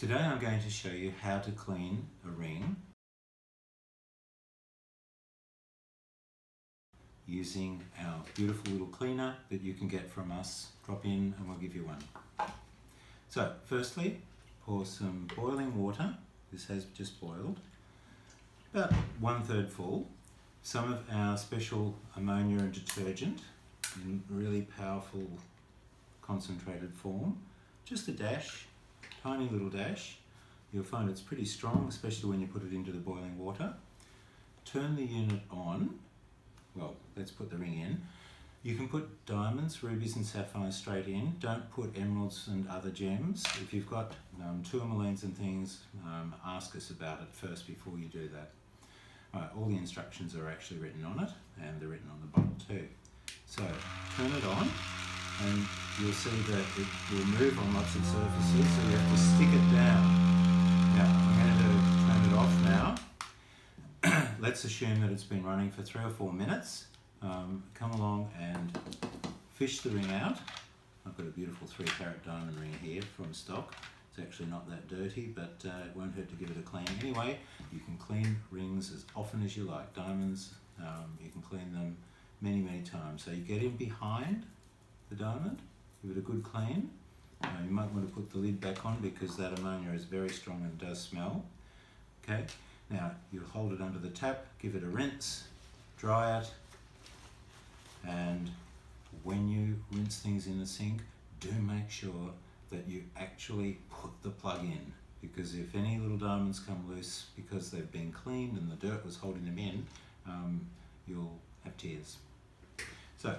Today I'm going to show you how to clean a ring using our beautiful little cleaner that you can get from us. Drop in and we'll give you one. So firstly, pour some boiling water. This has just boiled, about 1/3 full. Some of our special ammonia and detergent in really powerful concentrated form. Just a dash, tiny little dash. You'll find it's pretty strong, especially when you put it into the boiling water. Turn the unit on. Well, let's put the ring in. You can put diamonds, rubies and sapphires straight in. Don't put emeralds and other gems. If you've got tourmalines and things, ask us about it first before you do that. All the instructions are actually written on it, and they're written on the bottle too. So turn it on and you'll see that it will move on lots of surfaces, so you have to stick it down. Now I'm going to turn it off now. Let's assume that it's been running for 3 or 4 minutes. Come along and fish the ring out. I've got a beautiful 3-carat diamond ring here from stock. It's actually not that dirty, but it won't hurt to give it a clean. Anyway, you can clean rings as often as you like. Diamonds, you can clean them many, many times. So you get in behind the diamond, give it a good clean. You might want to put the lid back on because that ammonia is very strong and does smell. Okay, now you'll hold it under the tap, give it a rinse, dry it, and when you rinse things in the sink, do make sure that you actually put the plug in, because if any little diamonds come loose because they've been cleaned and the dirt was holding them in, you'll have tears. So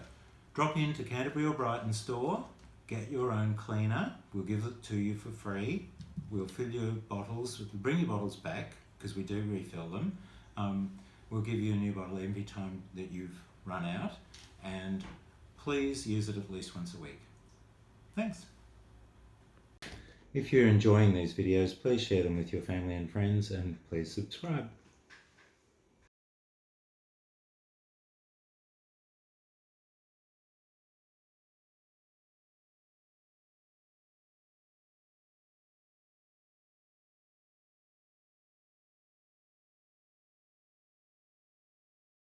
drop into Canterbury or Brighton store, get your own cleaner. We'll give it to you for free. We'll fill your bottles, bring your bottles back because we do refill them. We'll give you a new bottle every time that you've run out, and please use it at least once a week. Thanks. If you're enjoying these videos, please share them with your family and friends, and please subscribe.